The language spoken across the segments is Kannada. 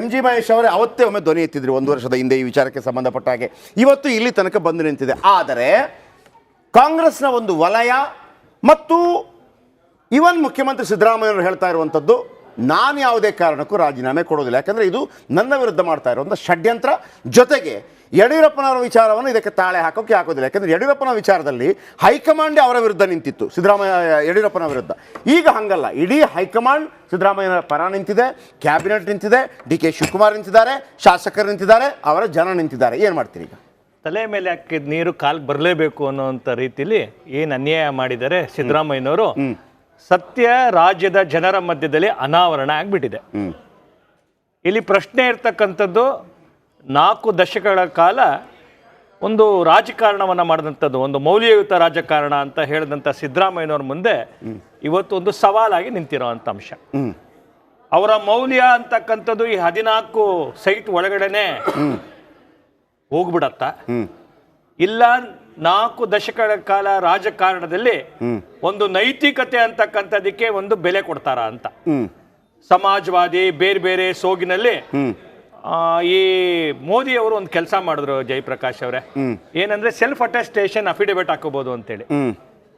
MG ಮಹೇಶ್ ಅವರೇ ಅವತ್ತೇ ಒಮ್ಮೆ ಧ್ವನಿ ಎತ್ತಿದ್ರು 1 ವರ್ಷದ ಹಿಂದೆ ಈ ವಿಚಾರಕ್ಕೆ ಸಂಬಂಧಪಟ್ಟ ಹಾಗೆ. ಇವತ್ತು ಇಲ್ಲಿ ತನಕ ಬಂದು ನಿಂತಿದೆ. ಆದರೆ ಕಾಂಗ್ರೆಸ್ನ ಒಂದು ವಲಯ ಮತ್ತು ಇವನ್ ಮುಖ್ಯಮಂತ್ರಿ ಸಿದ್ದರಾಮಯ್ಯವರು ಹೇಳ್ತಾ ಇರುವಂಥದ್ದು, ನಾನು ಯಾವುದೇ ಕಾರಣಕ್ಕೂ ರಾಜೀನಾಮೆ ಕೊಡೋದಿಲ್ಲ, ಯಾಕಂದರೆ ಇದು ನನ್ನ ವಿರುದ್ಧ ಮಾಡ್ತಾ ಇರುವಂಥ ಷಡ್ಯಂತ್ರ. ಜೊತೆಗೆ ಯಡಿಯೂರಪ್ಪನವರ ವಿಚಾರವನ್ನು ಇದಕ್ಕೆ ತಾಳೆ ಹಾಕೋದಿಲ್ಲ, ಯಾಕಂದರೆ ಯಡಿಯೂರಪ್ಪನ ವಿಚಾರದಲ್ಲಿ ಹೈಕಮಾಂಡೇ ಅವರ ವಿರುದ್ಧ ನಿಂತಿತ್ತು, ಯಡಿಯೂರಪ್ಪನ ವಿರುದ್ಧ. ಈಗ ಹಂಗಲ್ಲ, ಇಡೀ ಹೈಕಮಾಂಡ್ ಸಿದ್ದರಾಮಯ್ಯನ ಪರ ನಿಂತಿದೆ, ಕ್ಯಾಬಿನೆಟ್ ನಿಂತಿದೆ, DK ಶಿವಕುಮಾರ್ ನಿಂತಿದ್ದಾರೆ, ಶಾಸಕರು ನಿಂತಿದ್ದಾರೆ, ಅವರ ಜನ ನಿಂತಿದ್ದಾರೆ. ಏನು ಮಾಡ್ತೀರಿ ಈಗ? ತಲೆ ಮೇಲೆ ಹಾಕಿದ ನೀರು ಕಾಲ್ಗೆ ಬರಲೇಬೇಕು ಅನ್ನೋಂಥ ರೀತಿಯಲ್ಲಿ ಏನು ಅನ್ಯಾಯ ಮಾಡಿದ್ದಾರೆ ಸಿದ್ದರಾಮಯ್ಯನವರು. ಸತ್ಯ ರಾಜ್ಯದ ಜನರ ಮಧ್ಯದಲ್ಲಿ ಅನಾವರಣ ಆಗಿಬಿಟ್ಟಿದೆ. ಇಲ್ಲಿ ಪ್ರಶ್ನೆ ಇರ್ತಕ್ಕಂಥದ್ದು, 4 ದಶಕಗಳ ಕಾಲ ಒಂದು ರಾಜಕಾರಣವನ್ನು ಮಾಡಿದಂಥದ್ದು, ಒಂದು ಮೌಲ್ಯಯುತ ರಾಜಕಾರಣ ಅಂತ ಹೇಳಿದಂಥ ಸಿದ್ದರಾಮಯ್ಯನವ್ರ ಮುಂದೆ ಇವತ್ತು ಒಂದು ಸವಾಲಾಗಿ ನಿಂತಿರೋವಂಥ ಅಂಶ. ಅವರ ಮೌಲ್ಯ ಅಂತಕ್ಕಂಥದ್ದು ಈ 14 ಸೈಟ್ ಒಳಗಡೆನೆ ಹೋಗ್ಬಿಡತ್ತ, ಇಲ್ಲ 4 ದಶಕಗಳ ಕಾಲ ರಾಜಕಾರಣದಲ್ಲಿ ಒಂದು ನೈತಿಕತೆ ಅಂತಕ್ಕಂಥದಕ್ಕೆ ಒಂದು ಬೆಲೆ ಕೊಡ್ತಾರ ಅಂತ. ಸಮಾಜವಾದಿ ಬೇರೆ ಬೇರೆ ಸೋಗಿನಲ್ಲಿ ಈ ಮೋದಿ ಅವರು ಒಂದು ಕೆಲಸ ಮಾಡಿದ್ರು ಜಯಪ್ರಕಾಶ್ ಅವರೇ, ಏನಂದ್ರೆ ಸೆಲ್ಫ್ ಅಟೆಸ್ಟೇಷನ್ ಅಫಿಡವಿಟ್ ಹಾಕೋಬಹುದು ಅಂತೇಳಿ.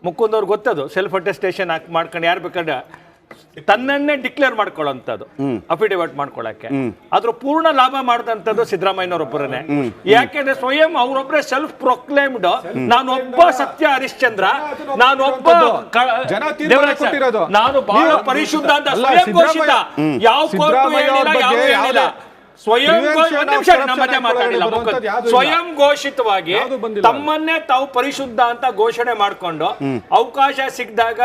ಮುಕುಂದ್ ಅವ್ರಿಗೆ ಗೊತ್ತದು, ಸೆಲ್ಫ್ ಅಟೆಸ್ಟೇಷನ್ ಮಾಡ್ಕೊಂಡು ಯಾರು ಬೇಕಾದ್ರೆ ತನ್ನನ್ನೇ ಡಿಕ್ಲೇರ್ ಮಾಡ್ಕೊಳ್ಳೋಂಥದ್ದು, ಅಫಿಡವಿಟ್ ಮಾಡ್ಕೊಳಕ್ಕೆ. ಅದ್ರ ಪೂರ್ಣ ಲಾಭ ಮಾಡಿದಂಥದ್ದು ಸಿದ್ದರಾಮಯ್ಯನವರೊಬ್ಬರನ್ನೇ. ಯಾಕೆಂದ್ರೆ ಸ್ವಯಂ ಅವರೊಬ್ಬರೇ ಸೆಲ್ಫ್ ಪ್ರೊಕ್ಲೇಮ್ಡ್, ನಾನೊಬ್ಬ ಸತ್ಯ ಹರಿಶ್ಚಂದ್ರ, ನಾನೊಬ್ಬ ನಾನು ಬಹಳ ಪರಿಶುದ್ಧ ಅಂತ ಸ್ವಯಂ ಘೋಷಿತ. ಯಾವ ಕೋರ್ಟು ಹೇಳಿಲ್ಲ, ಯಾವ ಹೇಳಿಲ್ಲ, ಸ್ವಯಂ ಘೋಷಿತವಾಗಿ ತಮ್ಮನ್ನೇ ತಾವು ಪರಿಶುದ್ಧ ಅಂತ ಘೋಷಣೆ ಮಾಡಿಕೊಂಡು ಅವಕಾಶ ಸಿಕ್ಕಿದಾಗ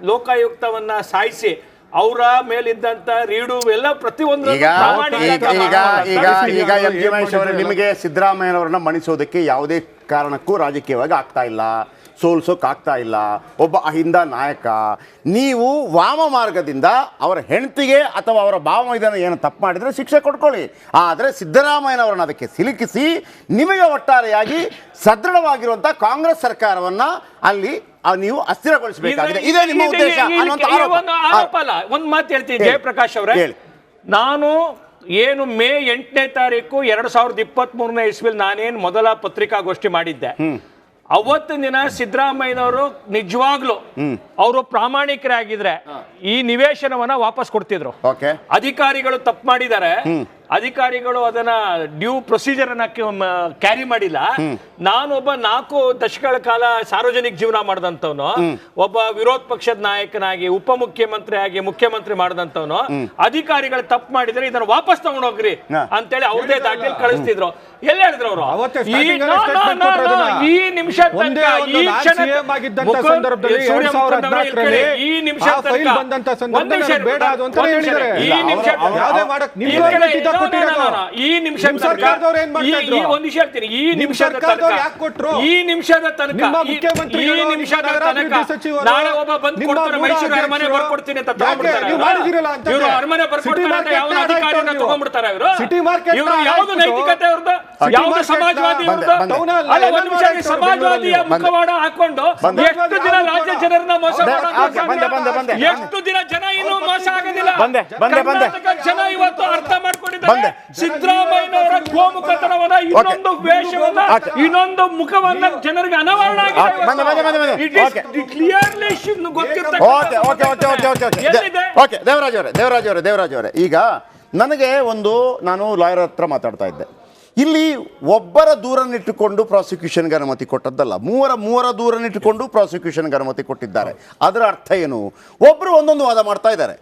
ಲೋಕಾಯುಕ್ತವನ್ನ ಸಾಯಿಸಿ ಅವರ ಮೇಲಿದ್ದಂತ ರೀಡು ಎಲ್ಲ ಪ್ರತಿಯೊಂದು. ಈಗ MG ಮಹೇಶ್ ಅವರೇ, ನಿಮಗೆ ಸಿದ್ದರಾಮಯ್ಯನವರನ್ನ ಮಣಿಸೋದಕ್ಕೆ ಯಾವುದೇ ಕಾರಣಕ್ಕೂ ರಾಜಕೀಯವಾಗಿ ಆಗ್ತಾ ಇಲ್ಲ, ಸೋಲ್ಸೋಕ್ಕಾಗ್ತಾ ಇಲ್ಲ, ಒಬ್ಬ ಅಹಿಂದ ನಾಯಕ. ನೀವು ವಾಮ ಮಾರ್ಗದಿಂದ ಅವರ ಹೆಂಡತಿಗೆ ಅಥವಾ ಅವರ ಭಾವಮೈದಾನ ಏನು ತಪ್ಪು ಮಾಡಿದರೆ ಶಿಕ್ಷೆ ಕೊಟ್ಕೊಳ್ಳಿ. ಆದರೆ ಸಿದ್ದರಾಮಯ್ಯನವರನ್ನ ಅದಕ್ಕೆ ಸಿಲುಕಿಸಿ ನಿಮಗೆ ಒಟ್ಟಾರೆಯಾಗಿ ಸದೃಢವಾಗಿರುವಂಥ ಕಾಂಗ್ರೆಸ್ ಸರ್ಕಾರವನ್ನು ಅಲ್ಲಿ ನೀವು ಅಸ್ಥಿರಗೊಳಿಸಬೇಕಾಗಿದೆ. ಇದೇ ನಿಮ್ಮ ಉದ್ದೇಶ ಅನ್ನುವಂಥ ಆರೋಪ ಅಲ್ಲ. ಒಂದು ಮಾತು ಹೇಳ್ತೀನಿ ಜಯಪ್ರಕಾಶ್ ಅವರೇ, ನಾನು ಏನು ಮೇ 8ನೇ ತಾರೀಕು 2023ನೇ ಇಸ್ವಿಲ್ ನಾನೇನು ಮೊದಲ ಪತ್ರಿಕಾಗೋಷ್ಠಿ ಮಾಡಿದ್ದೆ, ಅವತ್ತಿನ ದಿನ ಸಿದ್ದರಾಮಯ್ಯನವರು ನಿಜವಾಗ್ಲು ಅವರು ಪ್ರಾಮಾಣಿಕರಾಗಿದ್ರೆ ಈ ನಿವೇಶನವನ್ನ ವಾಪಸ್ ಕೊಡ್ತಿದ್ರು. ಅಧಿಕಾರಿಗಳು ತಪ್ಪು ಮಾಡಿದ್ದಾರೆ, ಅಧಿಕಾರಿಗಳು ಅದನ್ನ ಡ್ಯೂ ಪ್ರೊಸೀಜರ್ ಅನ್ನ ಕ್ಯಾರಿ ಮಾಡಿಲ್ಲ. ನಾನು ಒಬ್ಬ 4 ದಶಕಗಳ ಕಾಲ ಸಾರ್ವಜನಿಕ ಜೀವನ ಮಾಡಿದಂಥವನು, ಒಬ್ಬ ವಿರೋಧ ಪಕ್ಷದ ನಾಯಕನಾಗಿ ಉಪಮುಖ್ಯಮಂತ್ರಿ ಆಗಿ ಮುಖ್ಯಮಂತ್ರಿ ಮಾಡಿದಂಥವನು, ಅಧಿಕಾರಿಗಳು ತಪ್ಪು ಮಾಡಿದ್ರೆ ಇದನ್ನ ವಾಪಸ್ ತಗೊಂಡೋಗ್ರಿ ಅಂತೇಳಿ ಅವ್ರದೇ ದಾಖಲೆ ಕಳಿಸ್ತಿದ್ರು. ಎಲ್ಲಿ ಹೇಳಿದ್ರು ಅವರು? ಈ ನಿಮಿಷ ನಾಳೆ ಒಬ್ಬ ಬಂದು ಕೊಡ್ತಾರೆ, ಮೈಸೂರು ಅರಮನೆ ಬರ್ಕೊಡ್ತೀನಿ ಅಂತ ತಗೊಂಡ್ಬಿಡ್ತಾರೆ. ಇವರು ಅರಮನೆ ಬರ್ಕೊಡ್ತಾರೆ ಅಂತ ಯಾವ ಅಧಿಕಾರಿನ ತಗೊಂಡ್ಬಿಡ್ತಾರೆ ಇವರು. ಇವರು ಯಾವ್ದು ನೈತಿಕತೆ ಅವ್ರದ್ದು, ಯಾವ್ದು ಸಮಾಜವಾದಿ ಅವ್ರದ್ದು? ಅಲ್ಲ, ಒಂದು ನಿಮಿಷ, ಸಮಾಜವಾದಿಯ ಮುಖವಾಡ ಹಾಕೊಂಡು ಎಷ್ಟು ದಿನ ರಾಜ್ಯ ಜನರನ್ನ ಮೋಸ ಮಾಡೋದು? ಎಷ್ಟು ದಿನ ಜನ ಇನ್ನೂ ಮೋಸ ಆಗೋದಿಲ್ಲ? ಜನ ಇವತ್ತು ಅರ್ಥ ಮಾಡ್ಕೊಂಡಿದ್ದಾರೆ ಸಿದ್ದರಾಮಯ್ಯನವರ ಗೋಮುಖತನವನ್ನ, ಇನ್ನೊಂದು ವೇಷವನ್ನ, ಇನ್ನೊಂದು ಮುಖವನ್ನ ಜನರಿಗೆ ಅನಾವರಣ ದೇವರಾಜ್ ಅವರೇ, ಈಗ ನನಗೆ ನಾನು ಲಾಯರ್ ಹತ್ರ ಮಾತಾಡ್ತಾ ಇದ್ದೆ. ಇಲ್ಲಿ ಒಬ್ಬರ ದೂರನ್ನಿಟ್ಟುಕೊಂಡು ಪ್ರಾಸಿಕ್ಯೂಷನ್ಗೆ ಅನುಮತಿ ಕೊಟ್ಟದ್ದಲ್ಲ, ಮೂವರ ದೂರನ್ನಿಟ್ಟುಕೊಂಡು ಪ್ರಾಸಿಕ್ಯೂಷನ್ಗೆ ಅನುಮತಿ ಕೊಟ್ಟಿದ್ದಾರೆ. ಅದರ ಅರ್ಥ ಏನು? ಒಬ್ಬರು ಒಂದೊಂದು ವಾದ ಮಾಡ್ತಾ ಇದ್ದಾರೆ.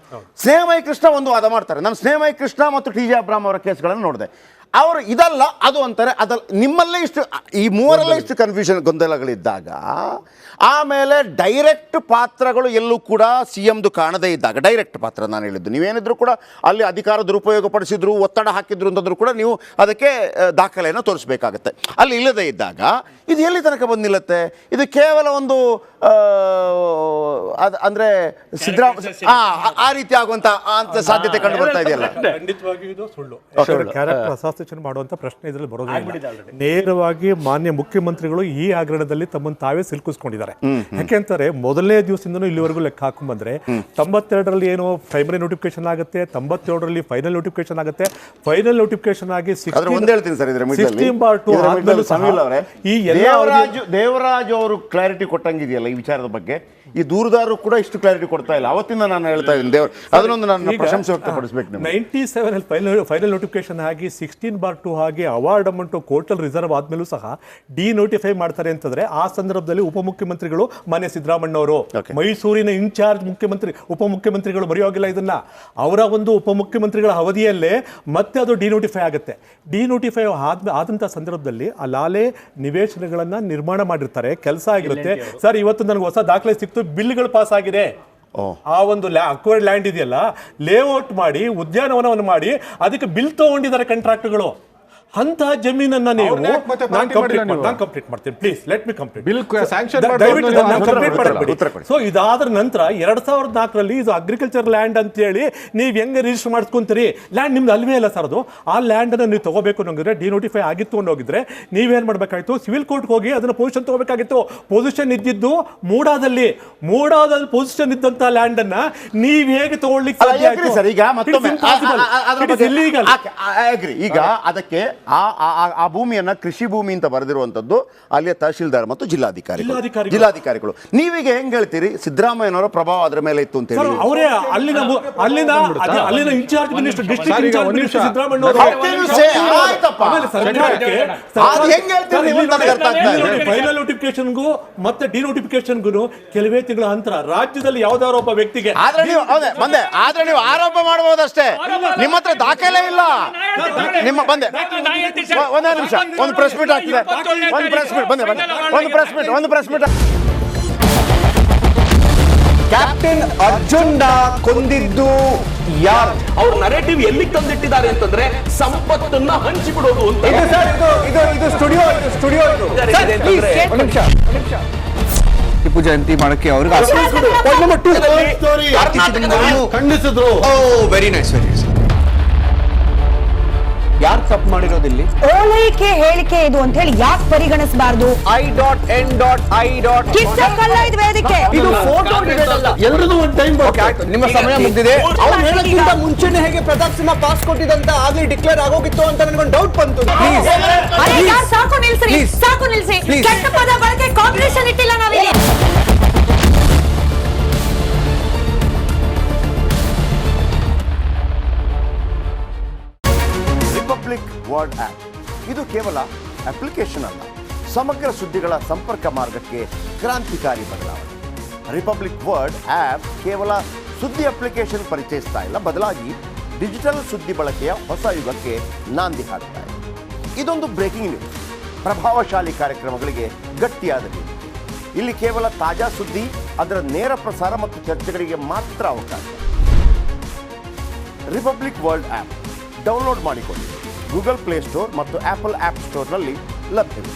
ಸ್ನೇಹಮಯಿ ಕೃಷ್ಣ ಒಂದು ವಾದ ಮಾಡ್ತಾರೆ. ನಾನು ಸ್ನೇಹಮಯಿ ಕೃಷ್ಣ ಮತ್ತು TJ ಅಬ್ರಾಮ್ ಅವರ ಕೇಸ್ಗಳನ್ನು ನೋಡಿದೆ. ಅವರು ಇದಲ್ಲ ಅದು ಅಂತಾರೆ, ಅದಲ್ಲ. ನಿಮ್ಮಲ್ಲೇ ಇಷ್ಟು, ಈ ಮೂವರಲ್ಲೇ ಇಷ್ಟು ಕನ್ಫ್ಯೂಷನ್, ಗೊಂದಲಗಳಿದ್ದಾಗ, ಆಮೇಲೆ ಡೈರೆಕ್ಟ್ ಪಾತ್ರಗಳು ಎಲ್ಲೂ ಕೂಡ CMದು ಕಾಣದೇ ಇದ್ದಾಗ, ಡೈರೆಕ್ಟ್ ಪಾತ್ರ ನಾನು ಹೇಳಿದ್ದು, ನೀವೇನಿದ್ರು ಕೂಡ ಅಲ್ಲಿ ಅಧಿಕಾರ ದುರುಪಯೋಗ ಪಡಿಸಿದ್ರು, ಒತ್ತಡ ಹಾಕಿದ್ರು ಅಂತಂದ್ರೂ ಕೂಡ ನೀವು ಅದಕ್ಕೆ ದಾಖಲೆಯನ್ನು ತೋರಿಸಬೇಕಾಗತ್ತೆ. ಅಲ್ಲಿ ಇಲ್ಲದೇ ಇದ್ದಾಗ ಇದು ಎಲ್ಲಿ ತನಕ ಬಂದು ನಿಲ್ಲುತ್ತೆ? ಇದು ಕೇವಲ ಒಂದು ಅಂದರೆ ಆ ರೀತಿ ಆಗುವಂಥ ಸಾಧ್ಯತೆ ಕಂಡು ಬರ್ತಾ ಇದೆಯಲ್ಲ. ಅಸಾಸೇಷನ್ ಮಾಡುವಂತ ಪ್ರಶ್ನೆ ಇದರಲ್ಲಿ ಬರೋದಿಲ್ಲ. ನೇರವಾಗಿ ಮಾನ್ಯ ಮುಖ್ಯಮಂತ್ರಿಗಳು ಈ ಹಗರಣದಲ್ಲಿ ತಮ್ಮನ್ನು ತಾವೇ ಸಿಲುಕಿಸ್ಕೊಂಡಿದ್ದಾರೆ. ಮಾಡ್ತಾರೆ. ಯಾಕೆಂತಾರೆ ಮೊದಲನೇ ದಿವಸದಿಂದನೂ ಇಲ್ಲಿವರೆಗೂ ಲೆಕ್ಕ ಹಾಕೊಂಡ್ ಬಂದ್ರೆ 92ರಲ್ಲಿ ಏನು ಪ್ರೈಮರಿ ನೋಟಿಫಿಕೇಶನ್ ಆಗುತ್ತೆ, 97ರಲ್ಲಿ ಫೈನಲ್ ನೋಟಿಫಿಕೇಶನ್ ಆಗುತ್ತೆ. ಫೈನಲ್ ನೋಟಿಫಿಕೇಶನ್ ಆಗಿ ಒಂದ್ ಹೇಳ್ತೀನಿ ಸರ್, ಇದ್ರ ಈ ಎಲ್ಲ ದೇವರಾಜ್ ಅವರು ಕ್ಲಾರಿಟಿ ಕೊಟ್ಟಂಗಿದೆಯಲ್ಲ ಈ ವಿಚಾರದ ಬಗ್ಗೆ, ಈ ದೂರದಾರರು ಕೂಡ ಇಷ್ಟು ಕ್ಲಾರಿಟಿ ಕೊಡ್ತಾ ಇಲ್ಲ. ಅವತ್ತಿಂದ ನಾನು ಹೇಳ್ತಾ ಇದ್ದೀನಿ ದೇವ್ರ, ಅದನ್ನೊಂದು ನಾನು ಪ್ರಶಂಸೆ ವ್ಯಕ್ತಪಡಿಸಬೇಕು. 97 ಫೈನಲ್ ನೋಟಿಫಿಕೇಶನ್ ಆಗಿ 16/2 ಆಗಿ ಅವಾರ್ಡ್ ಅಮೌಂಟ್ ಕೋರ್ಟಲ್ ರಿಸರ್ವ್ ಆದ್ಮೇಲೂ ಸಹ ಡಿನೋಟಿಫೈ ಮಾಡ್ತಾರೆ ಅಂತಂದ್ರೆ ಆ ಸಂದರ್ಭದಲ್ಲಿ ಉಪಮುಖ್ಯಮಂತ್ರಿಗಳು ಮಾನ್ಯ ಸಿದ್ದರಾಮಣ್ಣ ಅವರು, ಮೈಸೂರಿನ ಇನ್ಚಾರ್ಜ್ ಉಪಮುಖ್ಯಮಂತ್ರಿಗಳು ಮರೆಯೋಗಿಲ್ಲ ಇದನ್ನ. ಅವರ ಒಂದು ಉಪಮುಖ್ಯಮಂತ್ರಿಗಳ ಅವಧಿಯಲ್ಲೇ ಮತ್ತೆ ಅದು ಡಿನೋಟಿಫೈ ಆಗುತ್ತೆ. ಡಿನೋಟಿಫೈ ಆದಂತ ಸಂದರ್ಭದಲ್ಲಿ ಆ ಲಾಲೆ ನಿವೇಶನಗಳನ್ನ ನಿರ್ಮಾಣ ಮಾಡಿರ್ತಾರೆ, ಕೆಲಸ ಆಗಿರುತ್ತೆ. ಸರ್ ಇವತ್ತು ನನಗೆ ಹೊಸ ದಾಖಲೆ ಸಿಕ್ತು, ಬಿಲ್ಗಳು ಪಾಸ್ ಆಗಿದೆ. ಆ ಒಂದು ಅಕ್ವೈರ್ಡ್ ಲ್ಯಾಂಡ್ ಇದೆಯಲ್ಲ, ಲೇಔಟ್ ಮಾಡಿ ಉದ್ಯಾನವನವನ್ನು ಮಾಡಿ ಅದಕ್ಕೆ ಬಿಲ್ ತಗೊಂಡಿದ್ದಾರೆ ಕಾಂಟ್ರಾಕ್ಟ್ಗಳು. ಅಂತ ಜಮೀನನ್ನ ನೀವು ಕಂಪ್ಲೀಟ್ ಮಾಡ್ತೀನಿ, please let me complete. So ಇದಾದ ನಂತರ 2004ರಲ್ಲಿ ಇದು ಅಗ್ರಿಕಲ್ಚರ್ ಲ್ಯಾಂಡ್ ಅಂತ ಹೇಳಿ ನೀವು ಹೆಂಗೆ ರಿಜಿಸ್ಟರ್ ಮಾಡ್ಕೊಂತೀರಿ? ಲ್ಯಾಂಡ್ ನಿಮ್ದು ಅಲ್ವೇ ಇಲ್ಲ ಸರ್ ಅದು. ಆ ಲ್ಯಾಂಡ್ ಅನ್ನು ನೀವು ತಗೋಬೇಕು ಅನ್ನೋಗಿದ್ರೆ, ಡಿನೋಟಿಫೈ ಆಗಿತ್ತು ಅನ್ನೋಗಿದ್ರೆ ನೀವೇನ್ ಮಾಡ್ಬೇಕಾಯ್ತು? ಸಿವಿಲ್ ಕೋರ್ಟ್ ಹೋಗಿ ಅದನ್ನ ಪೊಸಿಷನ್ ತಗೋಬೇಕಾಗಿತ್ತು. ಪೊಸಿಷನ್ ಇದ್ದಿದ್ದು ಮೂಡಾದಲ್ಲಿ ಪೊಸಿಷನ್ ಇದ್ದಂತ ಲ್ಯಾಂಡ್ ಅನ್ನ ನೀವ್ ಹೇಗೆ ತಗೊಳ್ಳಿಕ್ಕೆ ಸಾಧ್ಯ ಆಯ್ತು? ಈಗ ಅದಕ್ಕೆ ಆ ಭೂಮಿಯನ್ನ ಕೃಷಿ ಭೂಮಿ ಅಂತ ಬರೆದಿರುವಂತದ್ದು ಅಲ್ಲಿಯ ತಹಶೀಲ್ದಾರ್ ಮತ್ತು ಜಿಲ್ಲಾಧಿಕಾರಿಗಳು. ನೀವೀಗ ಹೆಂಗ್ ಹೇಳ್ತೀರಿ ಸಿದ್ದರಾಮಯ್ಯನವರ ಪ್ರಭಾವ ಅದರ ಮೇಲೆ ಇತ್ತು ಅಂತ ಹೇಳಿ? ಅವರೇ ಅಲ್ಲಿನ incharge minister, district incharge minister Siddaramaiah final ನೋಟಿಫಿಕೇಶನ್ಗೂ ಮತ್ತೆ ಡಿನೋಟಿಫಿಕೇಶನ್ಗೂ ಕೆಲವೇ ತಿಂಗಳ ಅಂತರ. ರಾಜ್ಯದಲ್ಲಿ ಯಾವ್ದಾರ ಒಬ್ಬ ವ್ಯಕ್ತಿಗೆ ಆದ್ರೆ ನೀವು ಆರೋಪ ಮಾಡಬಹುದಷ್ಟೇ, ನಿಮ್ಮ ಹತ್ರ ದಾಖಲೆ ಇಲ್ಲ. ನಿಮ್ಮ ಬಂದೆ ಒಂದೇ ನಿಮಿಷ, ಒಂದು ಪ್ರೆಸ್ ಮೀಟ್ ಆಗ್ತಿದೆ. ಒಂದು ಪ್ರೆಸ್ ಮೀಟ್. ಕ್ಯಾಪ್ಟನ್ ಅರ್ಜುನ್ ಕೊಂದಿದ್ದು ಯಾರು? ಅವ್ರ ನರೇಟಿವ್ ಎಲ್ಲಿ ತಂದಿಟ್ಟಿದ್ದಾರೆ ಅಂತಂದ್ರೆ ಸಂಪತ್ತನ್ನ ಹಂಚಿಬಿಡೋದು ಅಂತ. ಇದು ಸ್ಟುಡಿಯೋ ಟಿಪ್ಪು ಜಯಂತಿ ಮಾಡಕ್ಕೆ ಅವ್ರಿಗೆ ಖಂಡಿಸಿದ್ರು. Very nice. ಯಾರು ತಪ್ಪು ಮಾಡಿರೋದಿಲ್ಲಿ? ಓಲೈಕೆ ಹೇಳಿಕೆ ಇದು ಅಂತ ಹೇಳಿ ಯಾಕೆ ಪರಿಗಣಿಸಬಾರದು? I.N.I. ಇದು ವೇದಿಕೆ, ಇದು ಫೋಟೋ ಎಲ್ಲರದು ಒಂದು ಟೈಮ್. ನಿಮ್ಮ ಸಮಯ ಮುಗಿದಿದೆ. ಅವ್ರು ಹೇಳಕ್ಕಿಂತ ಮುಂಚೆನೆ ಹೇಗೆ ಪ್ರತಾಪ್ ಸಿಂಹ ಪಾಸ್ ಕೊಟ್ಟಿದಂತ ಆಗ್ಲಿ ಡಿಕ್ಲೇರ್ ಆಗೋಗಿತ್ತು ಅಂತ ನನಗೊಂದು ಡೌಟ್ ಬಂತು. ಸಾಕು ನಿಲ್ಸಿ. ಕೆಟ್ಟ ಪದ ಬಳಕೆ ಕಾಂಪಿಟೇಷನ್ ಇಟ್ಟಿಲ್ಲ ನಾವಿಲ್ಲಿ. ರಿಪಬ್ಲಿಕ್ ವರ್ಡ್ ಆಪ್ ಇದು ಕೇವಲ ಅಪ್ಲಿಕೇಶನ್ ಅಲ್ಲ, ಸಮಗ್ರ ಸುದ್ದಿಗಳ ಸಂಪರ್ಕ ಮಾರ್ಗಕ್ಕೆ ಕ್ರಾಂತಿಕಾರಿ ಬದಲಾವಣೆ. ರಿಪಬ್ಲಿಕ್ ವರ್ಡ್ ಆಪ್ ಕೇವಲ ಸುದ್ದಿ ಅಪ್ಲಿಕೇಶನ್ ಪರಿಚಯಿಸ್ತಾ ಇಲ್ಲ, ಬದಲಾಗಿ ಡಿಜಿಟಲ್ ಸುದ್ದಿ ಬಳಕೆಯ ಹೊಸ ಯುಗಕ್ಕೆ ನಾಂದಿ ಹಾಡ್ತಾ ಇದೆ. ಇದೊಂದು ಬ್ರೇಕಿಂಗ್ ನ್ಯೂಸ್, ಪ್ರಭಾವಶಾಲಿ ಕಾರ್ಯಕ್ರಮಗಳಿಗೆ ಗಟ್ಟಿಯಾದ ವೇದಿಕೆ. ಇಲ್ಲಿ ಕೇವಲ ತಾಜಾ ಸುದ್ದಿ, ಅದರ ನೇರ ಪ್ರಸಾರ ಮತ್ತು ಚರ್ಚೆಗಳಿಗೆ ಮಾತ್ರ ಅವಕಾಶ. ರಿಪಬ್ಲಿಕ್ ವರ್ಲ್ಡ್ ಆಪ್ ಡೌನ್ಲೋಡ್ ಮಾಡಿಕೊಳ್ಳಿ. ಗೂಗಲ್ ಪ್ಲೇಸ್ಟೋರ್ ಮತ್ತು ಆಪಲ್ ಆಪ್ ಸ್ಟೋರ್ನಲ್ಲಿ ಲಭ್ಯವಿದೆ.